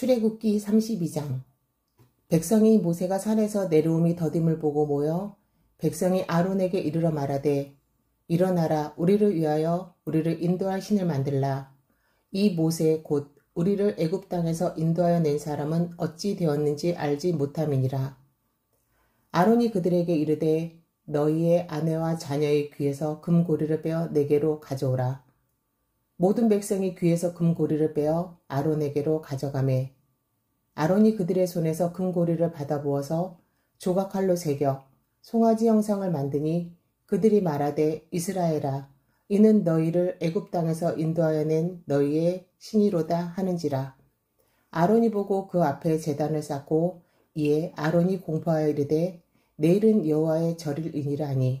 출애굽기 32장. 백성이 모세가 산에서 내려옴이 더딤을 보고 모여 백성이 아론에게 이르러 말하되, 일어나라, 우리를 위하여 우리를 인도할 신을 만들라. 이 모세 곧 우리를 애굽 땅에서 인도하여 낸 사람은 어찌 되었는지 알지 못함이니라. 아론이 그들에게 이르되, 너희의 아내와 자녀의 귀에서 금고리를 빼어 내게로 가져오라. 모든 백성이 귀에서 금고리를 빼어 아론에게로 가져가매, 아론이 그들의 손에서 금고리를 받아부어서 조각칼로 새겨 송아지 형상을 만드니, 그들이 말하되, 이스라엘아, 이는 너희를 애굽 땅에서 인도하여 낸 너희의 신이로다 하는지라. 아론이 보고 그 앞에 제단을 쌓고, 이에 아론이 공포하여 이르되, 내일은 여호와의 절일이니라 하니,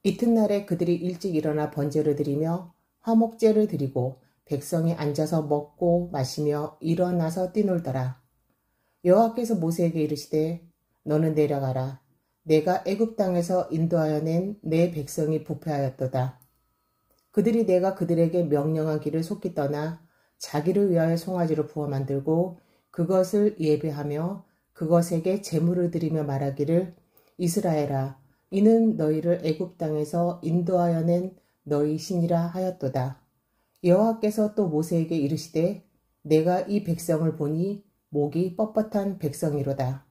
이튿날에 그들이 일찍 일어나 번제를 드리며 화목제를 드리고 백성이 앉아서 먹고 마시며 일어나서 뛰놀더라. 여호와께서 모세에게 이르시되, 너는 내려가라. 내가 애굽 땅에서 인도하여 낸 내 백성이 부패하였도다. 그들이 내가 그들에게 명령한 길을 속히 떠나 자기를 위하여 송아지를 부어 만들고 그것을 예배하며 그것에게 제물을 드리며 말하기를, 이스라엘아, 이는 너희를 애굽 땅에서 인도하여 낸 너희 신이라 하였도다. 여호와께서 또 모세에게 이르시되, 내가 이 백성을 보니 목이 뻣뻣한 백성이로다.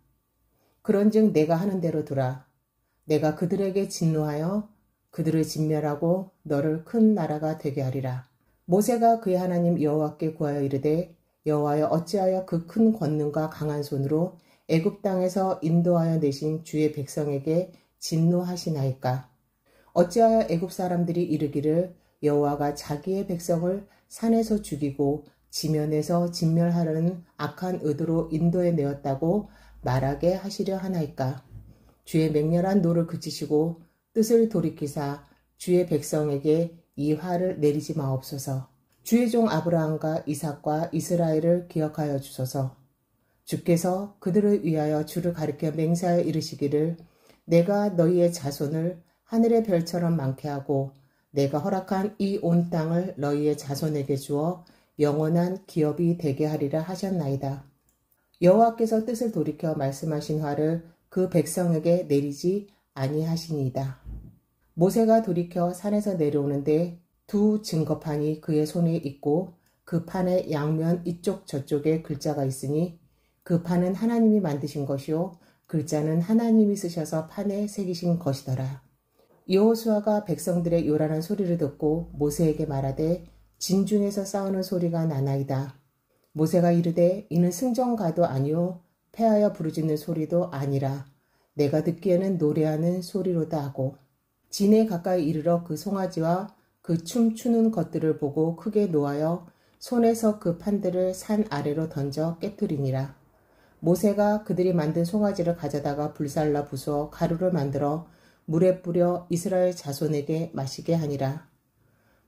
그런즉 내가 하는 대로 두라. 내가 그들에게 진노하여 그들을 진멸하고 너를 큰 나라가 되게 하리라. 모세가 그의 하나님 여호와께 구하여 이르되, 여호와여, 어찌하여 그 큰 권능과 강한 손으로 애굽 땅에서 인도하여 내신 주의 백성에게 진노하시나이까? 어찌하여 애굽 사람들이 이르기를, 여호와가 자기의 백성을 산에서 죽이고 지면에서 진멸하려는 악한 의도로 인도해 내었다고 말하게 하시려 하나이까? 주의 맹렬한 노를 그치시고 뜻을 돌이키사 주의 백성에게 이 화를 내리지 마옵소서. 주의 종 아브라함과 이삭과 이스라엘을 기억하여 주소서. 주께서 그들을 위하여 주를 가리켜 맹세하여 이르시기를, 내가 너희의 자손을 하늘의 별처럼 많게 하고 내가 허락한 이 온 땅을 너희의 자손에게 주어 영원한 기업이 되게 하리라 하셨나이다. 여호와께서 뜻을 돌이켜 말씀하신 화를 그 백성에게 내리지 아니하시니이다. 모세가 돌이켜 산에서 내려오는데 두 증거판이 그의 손에 있고 그 판의 양면 이쪽 저쪽에 글자가 있으니, 그 판은 하나님이 만드신 것이요 글자는 하나님이 쓰셔서 판에 새기신 것이더라. 여호수아가 백성들의 요란한 소리를 듣고 모세에게 말하되, 진중에서 싸우는 소리가 나나이다. 모세가 이르되, 이는 승전가도 아니요 패하여 부르짖는 소리도 아니라 내가 듣기에는 노래하는 소리로다 하고, 진에 가까이 이르러 그 송아지와 그 춤추는 것들을 보고 크게 노하여 손에서 그 판들을 산 아래로 던져 깨뜨리니라. 모세가 그들이 만든 송아지를 가져다가 불살라 부수어 가루를 만들어 물에 뿌려 이스라엘 자손에게 마시게 하니라.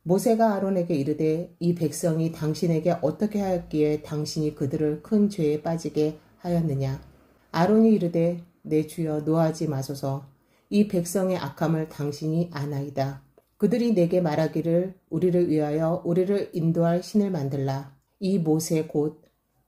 모세가 아론에게 이르되, 이 백성이 당신에게 어떻게 하였기에 당신이 그들을 큰 죄에 빠지게 하였느냐? 아론이 이르되, 내 주여, 노하지 마소서. 이 백성의 악함을 당신이 아나이다. 그들이 내게 말하기를, 우리를 위하여 우리를 인도할 신을 만들라. 이 모세 곧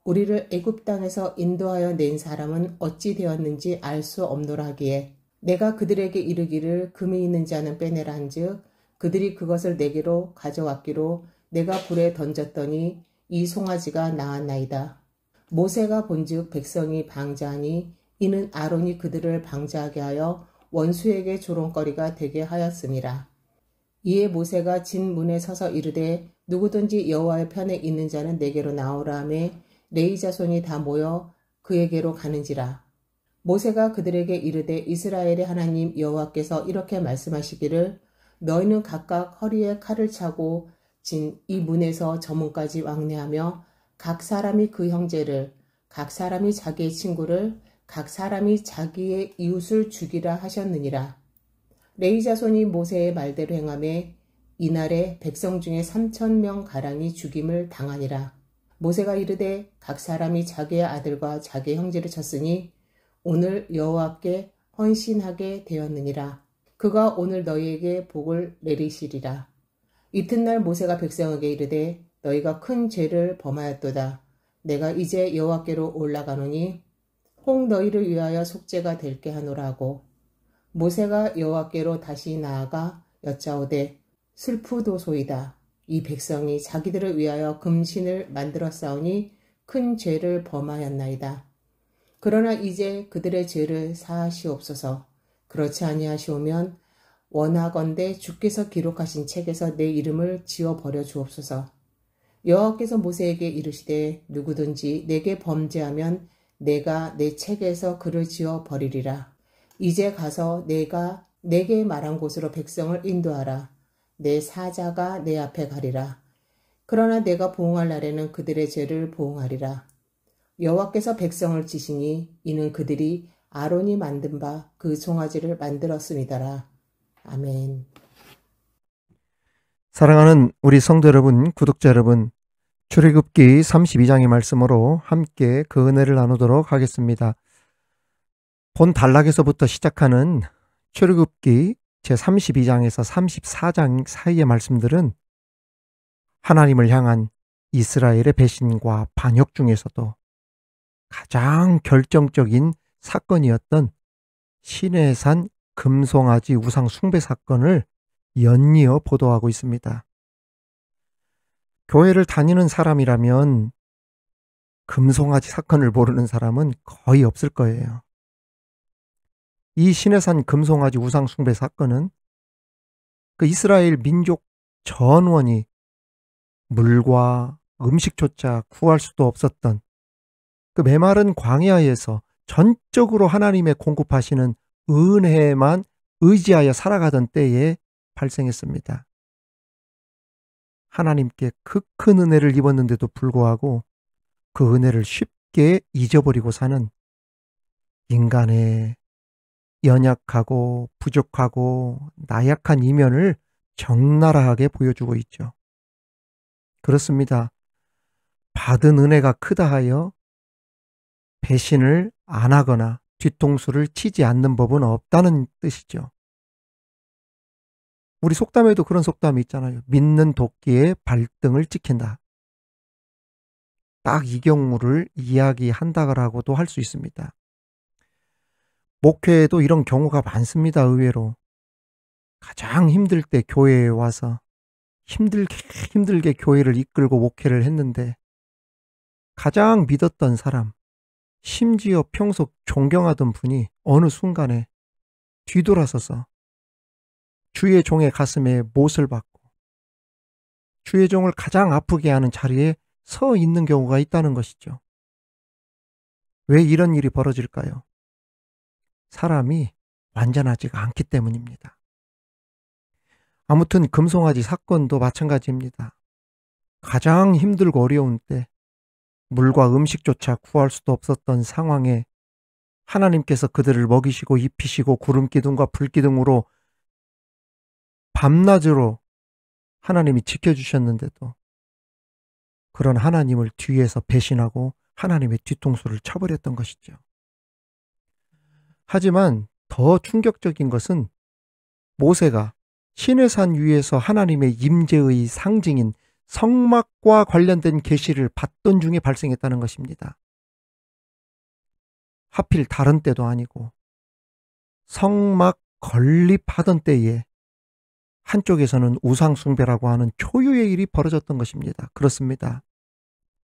우리를 애굽 땅에서 인도하여 낸 사람은 어찌 되었는지 알 수 없노라 하기에, 내가 그들에게 이르기를 금이 있는 자는 빼내라 한즉 그들이 그것을 내게로 가져왔기로 내가 불에 던졌더니 이 송아지가 나았나이다. 모세가 본즉 백성이 방자하니 이는 아론이 그들을 방자하게 하여 원수에게 조롱거리가 되게 하였음이라. 이에 모세가 진 문에 서서 이르되, 누구든지 여호와의 편에 있는 자는 내게로 나오라 하매 레위 자손이 다 모여 그에게로 가는지라. 모세가 그들에게 이르되, 이스라엘의 하나님 여호와께서 이렇게 말씀하시기를, 너희는 각각 허리에 칼을 차고 진 이 문에서 저 문까지 왕래하며 각 사람이 그 형제를, 각 사람이 자기의 친구를, 각 사람이 자기의 이웃을 죽이라 하셨느니라. 레위 자손이 모세의 말대로 행하매 이날에 백성 중에 3,000명 가량이 죽임을 당하니라. 모세가 이르되, 각 사람이 자기의 아들과 자기의 형제를 쳤으니 오늘 여호와께 헌신하게 되었느니라. 그가 오늘 너희에게 복을 내리시리라. 이튿날 모세가 백성에게 이르되, 너희가 큰 죄를 범하였도다. 내가 이제 여호와께로 올라가노니 혹 너희를 위하여 속죄가 될게 하노라고. 모세가 여호와께로 다시 나아가 여짜오되 슬프도소이다. 이 백성이 자기들을 위하여 금신을 만들어 싸우니 큰 죄를 범하였나이다. 그러나 이제 그들의 죄를 사하시옵소서. 그렇지 아니하시오면 원하건대 주께서 기록하신 책에서 내 이름을 지워버려 주옵소서. 여호와께서 모세에게 이르시되 누구든지 내게 범죄하면 내가 내 책에서 그를 지워버리리라. 이제 가서 내가 내게 말한 곳으로 백성을 인도하라. 내 사자가 내 앞에 가리라. 그러나 내가 보응할 날에는 그들의 죄를 보응하리라. 여호와께서 백성을 치시니 이는 그들이 아론이 만든 바 그 송아지를 만들었음이더라. 아멘. 사랑하는 우리 성도 여러분, 구독자 여러분, 출애굽기 32장의 말씀으로 함께 그 은혜를 나누도록 하겠습니다. 본 단락에서부터 시작하는 출애굽기 제32장에서 34장 사이의 말씀들은 하나님을 향한 이스라엘의 배신과 반역 중에서도 가장 결정적인 사건이었던 시내산 금송아지 우상 숭배 사건을 연이어 보도하고 있습니다. 교회를 다니는 사람이라면 금송아지 사건을 모르는 사람은 거의 없을 거예요. 이 시내산 금송아지 우상 숭배 사건은 그 이스라엘 민족 전원이 물과 음식조차 구할 수도 없었던 그 메마른 광야에서 전적으로 하나님의 공급하시는 은혜에만 의지하여 살아가던 때에 발생했습니다. 하나님께 그 큰 은혜를 입었는데도 불구하고 그 은혜를 쉽게 잊어버리고 사는 인간의 연약하고 부족하고 나약한 이면을 적나라하게 보여주고 있죠. 그렇습니다. 받은 은혜가 크다 하여 배신을 안 하거나 뒤통수를 치지 않는 법은 없다는 뜻이죠. 우리 속담에도 그런 속담이 있잖아요. 믿는 도끼에 발등을 찍힌다. 딱 이 경우를 이야기한다라고도 할 수 있습니다. 목회에도 이런 경우가 많습니다. 의외로. 가장 힘들 때 교회에 와서 힘들게 교회를 이끌고 목회를 했는데 가장 믿었던 사람, 심지어 평소 존경하던 분이 어느 순간에 뒤돌아서서 주의 종의 가슴에 못을 박고 주의 종을 가장 아프게 하는 자리에 서 있는 경우가 있다는 것이죠. 왜 이런 일이 벌어질까요? 사람이 완전하지가 않기 때문입니다. 아무튼 금송아지 사건도 마찬가지입니다. 가장 힘들고 어려운 때 물과 음식조차 구할 수도 없었던 상황에 하나님께서 그들을 먹이시고 입히시고 구름기둥과 불기둥으로 밤낮으로 하나님이 지켜주셨는데도 그런 하나님을 뒤에서 배신하고 하나님의 뒤통수를 쳐버렸던 것이죠. 하지만 더 충격적인 것은 모세가 시내산 위에서 하나님의 임재의 상징인 성막과 관련된 계시를 받던 중에 발생했다는 것입니다. 하필 다른 때도 아니고 성막 건립하던 때에 한쪽에서는 우상숭배라고 하는 초유의 일이 벌어졌던 것입니다. 그렇습니다.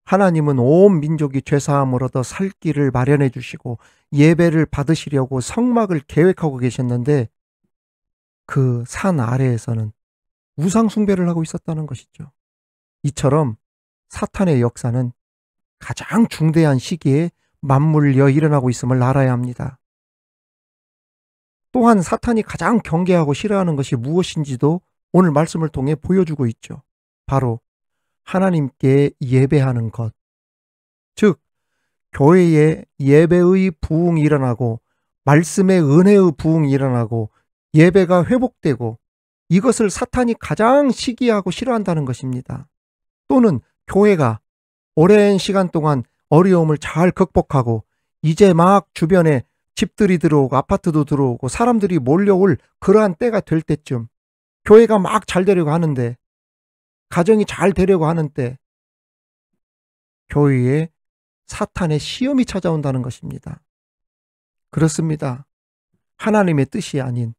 하나님은 온 민족이 죄사함을 얻어 살 길을 마련해 주시고 예배를 받으시려고 성막을 계획하고 계셨는데 그 산 아래에서는 우상숭배를 하고 있었다는 것이죠. 이처럼 사탄의 역사는 가장 중대한 시기에 맞물려 일어나고 있음을 알아야 합니다. 또한 사탄이 가장 경계하고 싫어하는 것이 무엇인지도 오늘 말씀을 통해 보여주고 있죠. 바로 하나님께 예배하는 것. 즉 교회에 예배의 부흥이 일어나고 말씀의 은혜의 부흥이 일어나고 예배가 회복되고 이것을 사탄이 가장 시기하고 싫어한다는 것입니다. 또는 교회가 오랜 시간 동안 어려움을 잘 극복하고 이제 막 주변에 집들이 들어오고 아파트도 들어오고 사람들이 몰려올 그러한 때가 될 때쯤 교회가 막 잘 되려고 하는데 가정이 잘 되려고 하는 때 교회에 사탄의 시험이 찾아온다는 것입니다. 그렇습니다. 하나님의 뜻이 아닌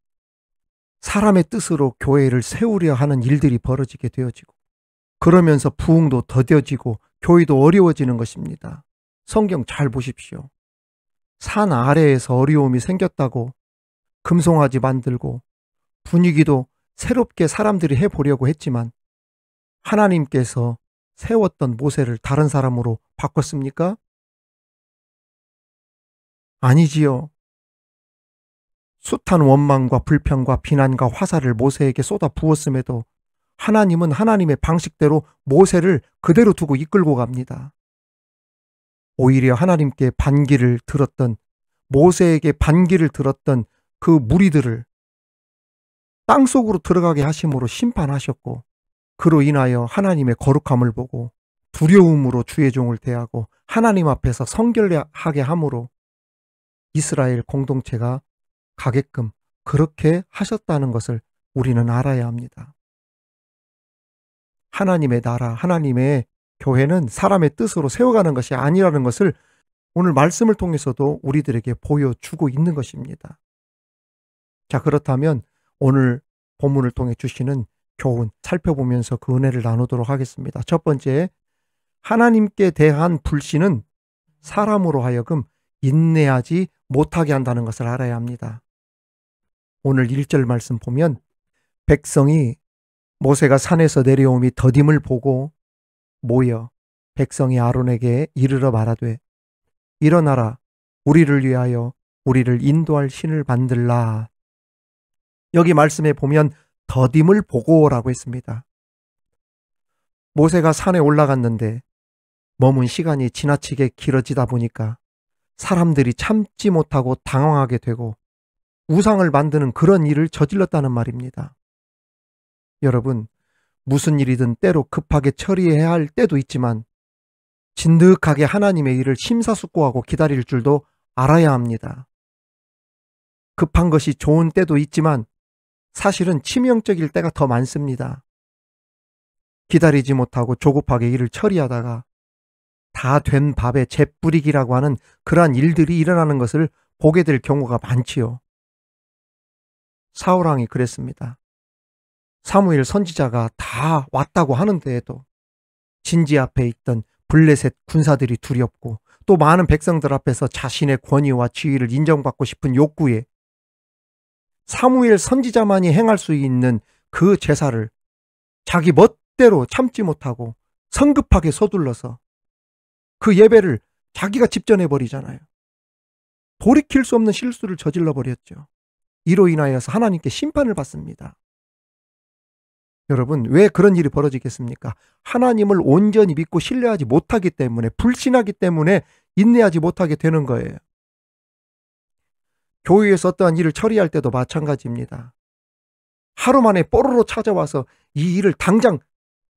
사람의 뜻으로 교회를 세우려 하는 일들이 벌어지게 되어지고, 그러면서 부흥도 더뎌지고 교회도 어려워지는 것입니다. 성경 잘 보십시오. 산 아래에서 어려움이 생겼다고 금송아지 만들고 분위기도 새롭게 사람들이 해보려고 했지만 하나님께서 세웠던 모세를 다른 사람으로 바꿨습니까? 아니지요. 숱한 원망과 불평과 비난과 화살을 모세에게 쏟아 부었음에도 하나님은 하나님의 방식대로 모세를 그대로 두고 이끌고 갑니다. 오히려 하나님께 반기를 들었던, 모세에게 반기를 들었던 그 무리들을 땅속으로 들어가게 하심으로 심판하셨고, 그로 인하여 하나님의 거룩함을 보고 두려움으로 주의 종을 대하고 하나님 앞에서 성결하게 함으로 이스라엘 공동체가 가게끔 그렇게 하셨다는 것을 우리는 알아야 합니다. 하나님의 나라, 하나님의 교회는 사람의 뜻으로 세워가는 것이 아니라는 것을 오늘 말씀을 통해서도 우리들에게 보여주고 있는 것입니다. 자, 그렇다면 오늘 본문을 통해 주시는 교훈 살펴보면서 그 은혜를 나누도록 하겠습니다. 첫 번째, 하나님께 대한 불신은 사람으로 하여금 인내하지 못하게 한다는 것을 알아야 합니다. 오늘 1절 말씀 보면 백성이 모세가 산에서 내려오미 더딤을 보고 모여 백성이 아론에게 이르러 말하되 일어나라 우리를 위하여 우리를 인도할 신을 만들라. 여기 말씀에 보면 더딤을 보고라고 했습니다. 모세가 산에 올라갔는데 머문 시간이 지나치게 길어지다 보니까 사람들이 참지 못하고 당황하게 되고 우상을 만드는 그런 일을 저질렀다는 말입니다. 여러분, 무슨 일이든 때로 급하게 처리해야 할 때도 있지만 진득하게 하나님의 일을 심사숙고하고 기다릴 줄도 알아야 합니다. 급한 것이 좋은 때도 있지만 사실은 치명적일 때가 더 많습니다. 기다리지 못하고 조급하게 일을 처리하다가 다 된 밥에 재 뿌리기라고 하는 그러한 일들이 일어나는 것을 보게 될 경우가 많지요. 사울왕이 그랬습니다. 사무엘 선지자가 다 왔다고 하는데에도 진지 앞에 있던 블레셋 군사들이 두렵고 또 많은 백성들 앞에서 자신의 권위와 지위를 인정받고 싶은 욕구에 사무엘 선지자만이 행할 수 있는 그 제사를 자기 멋대로 참지 못하고 성급하게 서둘러서 그 예배를 자기가 집전해버리잖아요. 돌이킬 수 없는 실수를 저질러 버렸죠. 이로 인하여서 하나님께 심판을 받습니다. 여러분, 왜 그런 일이 벌어지겠습니까? 하나님을 온전히 믿고 신뢰하지 못하기 때문에, 불신하기 때문에 인내하지 못하게 되는 거예요. 교회에서 어떠한 일을 처리할 때도 마찬가지입니다. 하루 만에 뽀로로 찾아와서 이 일을 당장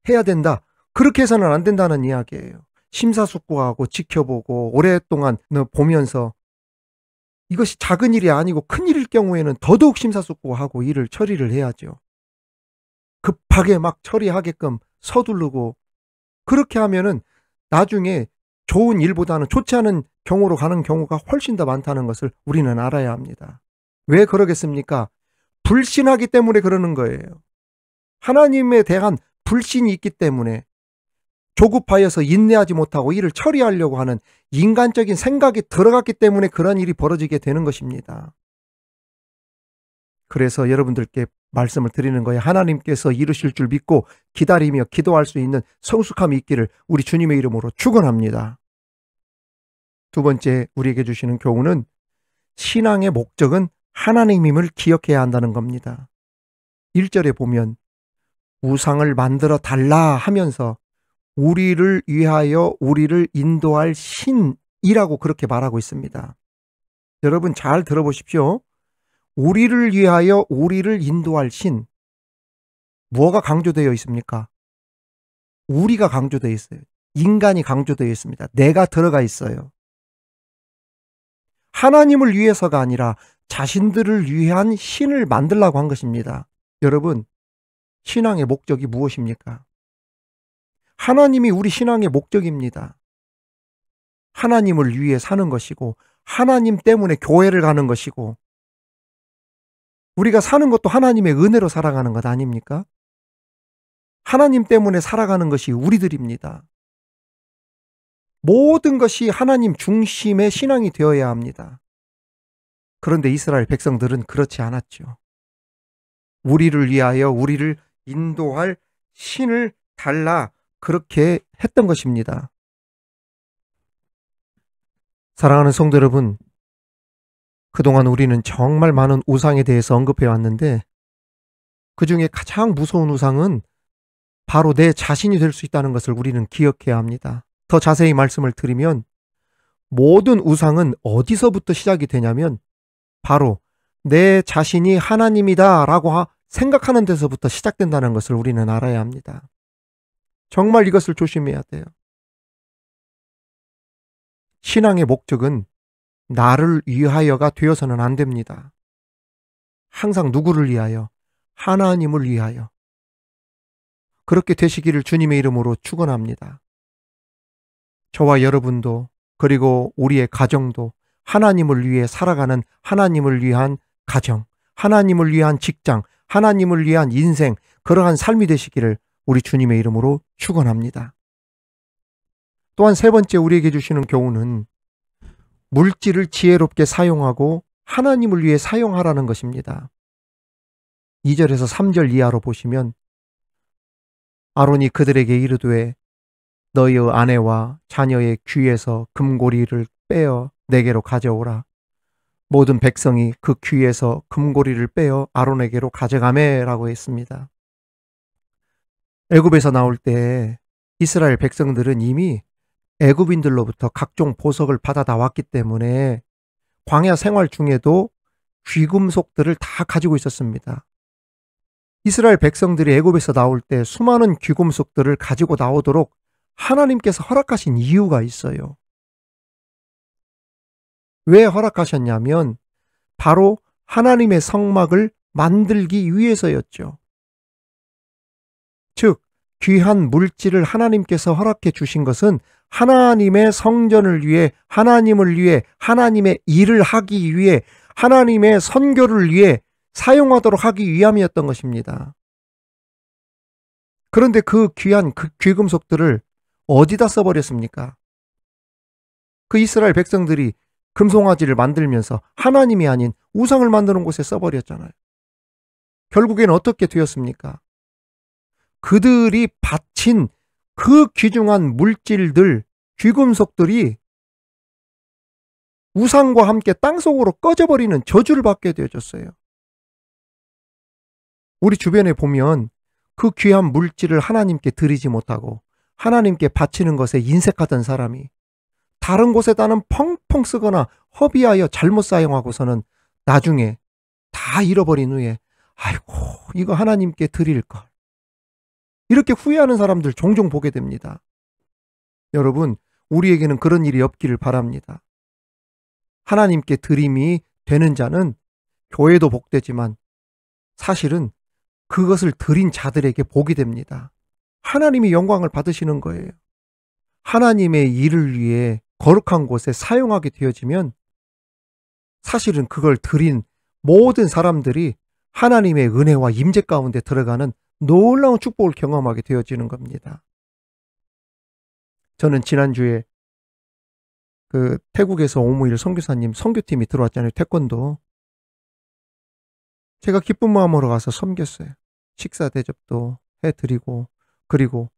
해야 된다. 그렇게 해서는 안 된다는 이야기예요. 심사숙고하고 지켜보고 오랫동안 보면서 이것이 작은 일이 아니고 큰 일일 경우에는 더더욱 심사숙고하고 일을 처리를 해야죠. 급하게 막 처리하게끔 서두르고 그렇게 하면은 나중에 좋은 일보다는 좋지 않은 경우로 가는 경우가 훨씬 더 많다는 것을 우리는 알아야 합니다. 왜 그러겠습니까? 불신하기 때문에 그러는 거예요. 하나님에 대한 불신이 있기 때문에 조급하여서 인내하지 못하고 일을 처리하려고 하는 인간적인 생각이 들어갔기 때문에 그런 일이 벌어지게 되는 것입니다. 그래서 여러분들께 말씀을 드리는 거예요. 하나님께서 이루실 줄 믿고 기다리며 기도할 수 있는 성숙함이 있기를 우리 주님의 이름으로 축원합니다. 두 번째 우리에게 주시는 교훈은 신앙의 목적은 하나님임을 기억해야 한다는 겁니다. 1절에 보면 우상을 만들어 달라 하면서 우리를 위하여 우리를 인도할 신이라고 그렇게 말하고 있습니다. 여러분 잘 들어보십시오. 우리를 위하여 우리를 인도할 신. 뭐가 강조되어 있습니까? 우리가 강조되어 있어요. 인간이 강조되어 있습니다. 내가 들어가 있어요. 하나님을 위해서가 아니라 자신들을 위한 신을 만들라고 한 것입니다. 여러분, 신앙의 목적이 무엇입니까? 하나님이 우리 신앙의 목적입니다. 하나님을 위해 사는 것이고 하나님 때문에 교회를 가는 것이고 우리가 사는 것도 하나님의 은혜로 살아가는 것 아닙니까? 하나님 때문에 살아가는 것이 우리들입니다. 모든 것이 하나님 중심의 신앙이 되어야 합니다. 그런데 이스라엘 백성들은 그렇지 않았죠. 우리를 위하여 우리를 인도할 신을 달라 그렇게 했던 것입니다. 사랑하는 성도 여러분, 그동안 우리는 정말 많은 우상에 대해서 언급해 왔는데 그 중에 가장 무서운 우상은 바로 내 자신이 될 수 있다는 것을 우리는 기억해야 합니다. 더 자세히 말씀을 드리면 모든 우상은 어디서부터 시작이 되냐면 바로 내 자신이 하나님이다 라고 생각하는 데서부터 시작된다는 것을 우리는 알아야 합니다. 정말 이것을 조심해야 돼요. 신앙의 목적은 나를 위하여가 되어서는 안 됩니다. 항상 누구를 위하여? 하나님을 위하여. 그렇게 되시기를 주님의 이름으로 축원합니다. 저와 여러분도 그리고 우리의 가정도 하나님을 위해 살아가는 하나님을 위한 가정, 하나님을 위한 직장, 하나님을 위한 인생, 그러한 삶이 되시기를 우리 주님의 이름으로 축원합니다. 또한 세 번째 우리에게 주시는 교훈은 물질을 지혜롭게 사용하고 하나님을 위해 사용하라는 것입니다. 2절에서 3절 이하로 보시면 아론이 그들에게 이르되 너희의 아내와 자녀의 귀에서 금고리를 빼어 내게로 가져오라. 모든 백성이 그 귀에서 금고리를 빼어 아론에게로 가져가매라고 했습니다. 애굽에서 나올 때 이스라엘 백성들은 이미 애굽인들로부터 각종 보석을 받아 나왔기 때문에 광야 생활 중에도 귀금속들을 다 가지고 있었습니다. 이스라엘 백성들이 애굽에서 나올 때 수많은 귀금속들을 가지고 나오도록 하나님께서 허락하신 이유가 있어요. 왜 허락하셨냐면 바로 하나님의 성막을 만들기 위해서였죠. 즉 귀한 물질을 하나님께서 허락해 주신 것은 하나님의 성전을 위해, 하나님을 위해, 하나님의 일을 하기 위해, 하나님의 선교를 위해 사용하도록 하기 위함이었던 것입니다. 그런데 그 귀한 그 귀금속들을 어디다 써버렸습니까? 그 이스라엘 백성들이 금송아지를 만들면서 하나님이 아닌 우상을 만드는 곳에 써버렸잖아요. 결국엔 어떻게 되었습니까? 그들이 바친 그 귀중한 물질들, 귀금속들이 우상과 함께 땅속으로 꺼져버리는 저주를 받게 되어졌어요. 우리 주변에 보면 그 귀한 물질을 하나님께 드리지 못하고 하나님께 바치는 것에 인색하던 사람이 다른 곳에다는 펑펑 쓰거나 허비하여 잘못 사용하고서는 나중에 다 잃어버린 후에 아이고 이거 하나님께 드릴 걸, 이렇게 후회하는 사람들 종종 보게 됩니다. 여러분, 우리에게는 그런 일이 없기를 바랍니다. 하나님께 드림이 되는 자는 교회도 복되지만 사실은 그것을 드린 자들에게 복이 됩니다. 하나님이 영광을 받으시는 거예요. 하나님의 일을 위해 거룩한 곳에 사용하게 되어지면 사실은 그걸 드린 모든 사람들이 하나님의 은혜와 임재 가운데 들어가는 놀라운 축복을 경험하게 되어지는 겁니다. 저는 지난주에 그 태국에서 오무일 선교사님 선교팀이 들어왔잖아요. 태권도. 제가 기쁜 마음으로 가서 섬겼어요. 식사 대접도 해드리고 그리고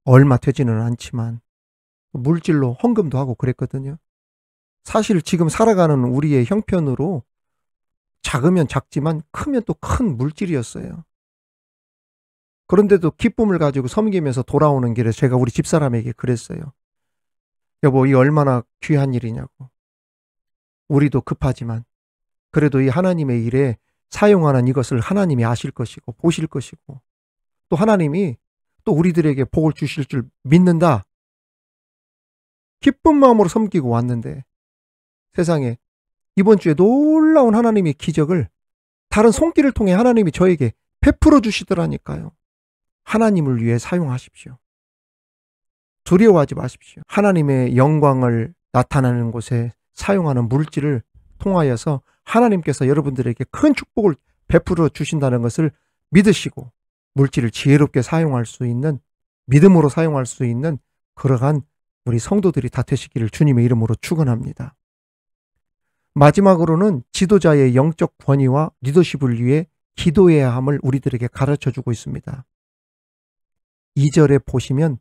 얼마 되지는 않지만 물질로 헌금도 하고 그랬거든요. 사실 지금 살아가는 우리의 형편으로 작으면 작지만 크면 또 큰 물질이었어요. 그런데도 기쁨을 가지고 섬기면서 돌아오는 길에 제가 우리 집사람에게 그랬어요. 여보, 이 얼마나 귀한 일이냐고. 우리도 급하지만 그래도 이 하나님의 일에 사용하는 이것을 하나님이 아실 것이고 보실 것이고 또 하나님이 또 우리들에게 복을 주실 줄 믿는다. 기쁜 마음으로 섬기고 왔는데 세상에 이번 주에 놀라운 하나님의 기적을 다른 손길을 통해 하나님이 저에게 베풀어 주시더라니까요. 하나님을 위해 사용하십시오. 두려워하지 마십시오. 하나님의 영광을 나타나는 곳에 사용하는 물질을 통하여서 하나님께서 여러분들에게 큰 축복을 베풀어 주신다는 것을 믿으시고 물질을 지혜롭게 사용할 수 있는, 믿음으로 사용할 수 있는 그러한 우리 성도들이 다 되시기를 주님의 이름으로 축원합니다. 마지막으로는 지도자의 영적 권위와 리더십을 위해 기도해야 함을 우리들에게 가르쳐주고 있습니다. 2절에 보시면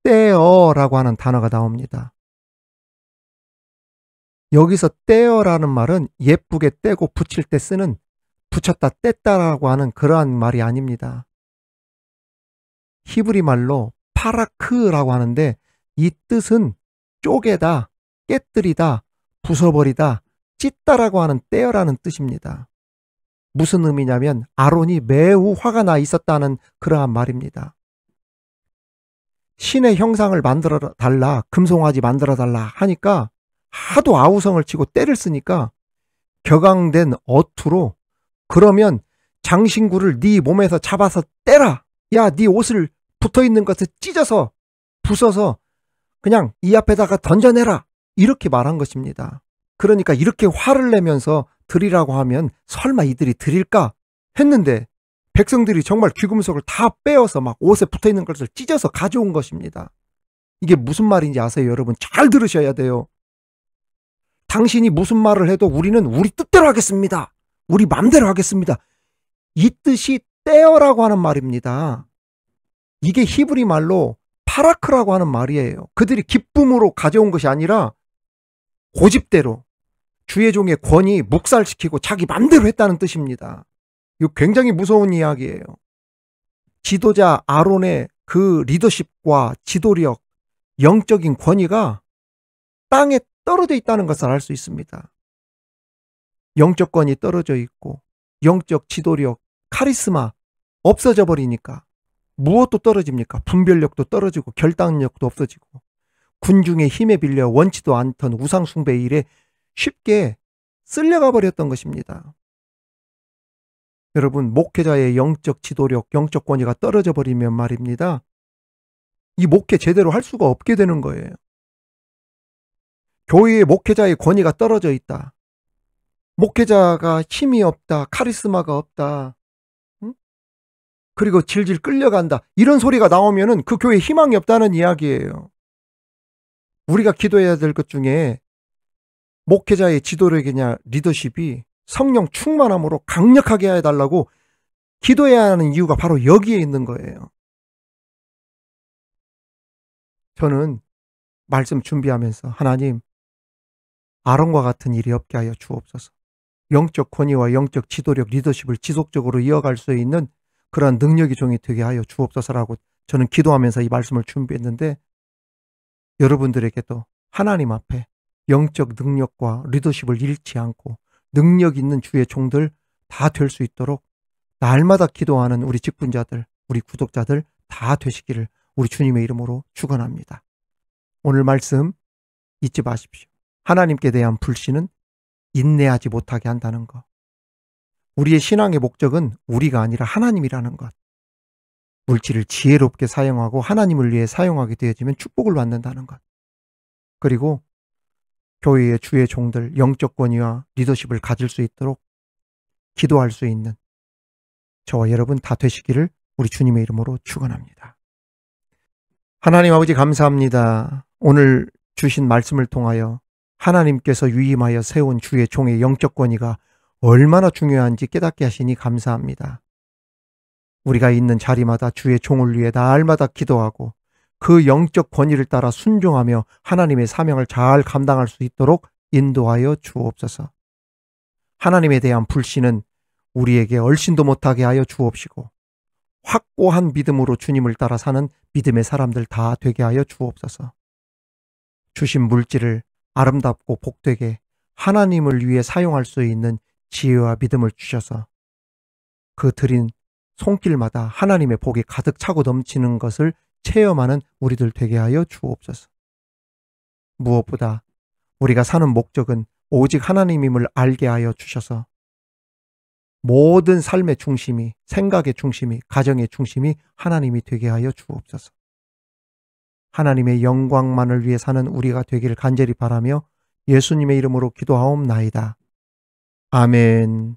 떼어라고 하는 단어가 나옵니다. 여기서 떼어라는 말은 예쁘게 떼고 붙일 때 쓰는 붙였다 뗐다라고 하는 그러한 말이 아닙니다. 히브리 말로 파라크라고 하는데 이 뜻은 쪼개다, 깨뜨리다, 부숴버리다, 찢다라고 하는 떼어라는 뜻입니다. 무슨 의미냐면 아론이 매우 화가 나 있었다는 그러한 말입니다. 신의 형상을 만들어 달라, 금송아지 만들어 달라 하니까 하도 아우성을 치고 때를 쓰니까 격앙된 어투로 그러면 장신구를 네 몸에서 잡아서 떼라. 야, 네 옷을 붙어있는 것을 찢어서 부숴서 그냥 이 앞에다가 던져내라. 이렇게 말한 것입니다. 그러니까 이렇게 화를 내면서 드리라고 하면 설마 이들이 드릴까 했는데 백성들이 정말 귀금속을 다 빼어서 막 옷에 붙어있는 것을 찢어서 가져온 것입니다. 이게 무슨 말인지 아세요? 여러분 잘 들으셔야 돼요. 당신이 무슨 말을 해도 우리는 우리 뜻대로 하겠습니다. 우리 맘대로 하겠습니다. 이 뜻이 떼어라고 하는 말입니다. 이게 히브리 말로 파라크라고 하는 말이에요. 그들이 기쁨으로 가져온 것이 아니라 고집대로 주의 종의 권위 묵살시키고 자기 맘대로 했다는 뜻입니다. 이거 굉장히 무서운 이야기예요. 지도자 아론의 그 리더십과 지도력, 영적인 권위가 땅에 떨어져 있다는 것을 알 수 있습니다. 영적 권위 떨어져 있고 영적 지도력, 카리스마 없어져 버리니까 무엇도 떨어집니까? 분별력도 떨어지고 결단력도 없어지고 군중의 힘에 빌려 원치도 않던 우상 숭배 일에 쉽게 쓸려가 버렸던 것입니다. 여러분, 목회자의 영적 지도력, 영적 권위가 떨어져 버리면 말입니다. 이 목회 제대로 할 수가 없게 되는 거예요. 교회의 목회자의 권위가 떨어져 있다. 목회자가 힘이 없다. 카리스마가 없다. 응? 그리고 질질 끌려간다. 이런 소리가 나오면은 그 교회에 희망이 없다는 이야기예요. 우리가 기도해야 될 것 중에 목회자의 지도력이냐 리더십이 성령 충만함으로 강력하게 해달라고 기도해야 하는 이유가 바로 여기에 있는 거예요. 저는 말씀 준비하면서 하나님, 아론과 같은 일이 없게 하여 주옵소서. 영적 권위와 영적 지도력, 리더십을 지속적으로 이어갈 수 있는 그러한 능력의 종이 되게 하여 주옵소서라고 저는 기도하면서 이 말씀을 준비했는데, 여러분들에게도 하나님 앞에 영적 능력과 리더십을 잃지 않고 능력 있는 주의 종들 다 될 수 있도록 날마다 기도하는 우리 직분자들, 우리 구독자들 다 되시기를 우리 주님의 이름으로 축원합니다. 오늘 말씀 잊지 마십시오. 하나님께 대한 불신은 인내하지 못하게 한다는 것. 우리의 신앙의 목적은 우리가 아니라 하나님이라는 것. 물질을 지혜롭게 사용하고 하나님을 위해 사용하게 되어지면 축복을 받는다는 것. 그리고 교회의 주의 종들 영적 권위와 리더십을 가질 수 있도록 기도할 수 있는 저와 여러분 다 되시기를 우리 주님의 이름으로 축원합니다. 하나님 아버지 감사합니다. 오늘 주신 말씀을 통하여 하나님께서 위임하여 세운 주의 종의 영적 권위가 얼마나 중요한지 깨닫게 하시니 감사합니다. 우리가 있는 자리마다 주의 종을 위해 날마다 기도하고 그 영적 권위를 따라 순종하며 하나님의 사명을 잘 감당할 수 있도록 인도하여 주옵소서. 하나님에 대한 불신은 우리에게 얼씬도 못하게 하여 주옵시고 확고한 믿음으로 주님을 따라 사는 믿음의 사람들 다 되게 하여 주옵소서. 주신 물질을 아름답고 복되게 하나님을 위해 사용할 수 있는 지혜와 믿음을 주셔서 그 드린 손길마다 하나님의 복이 가득 차고 넘치는 것을 체험하는 우리들 되게 하여 주옵소서. 무엇보다 우리가 사는 목적은 오직 하나님임을 알게 하여 주셔서 모든 삶의 중심이, 생각의 중심이, 가정의 중심이 하나님이 되게 하여 주옵소서. 하나님의 영광만을 위해 사는 우리가 되기를 간절히 바라며 예수님의 이름으로 기도하옵나이다. 아멘.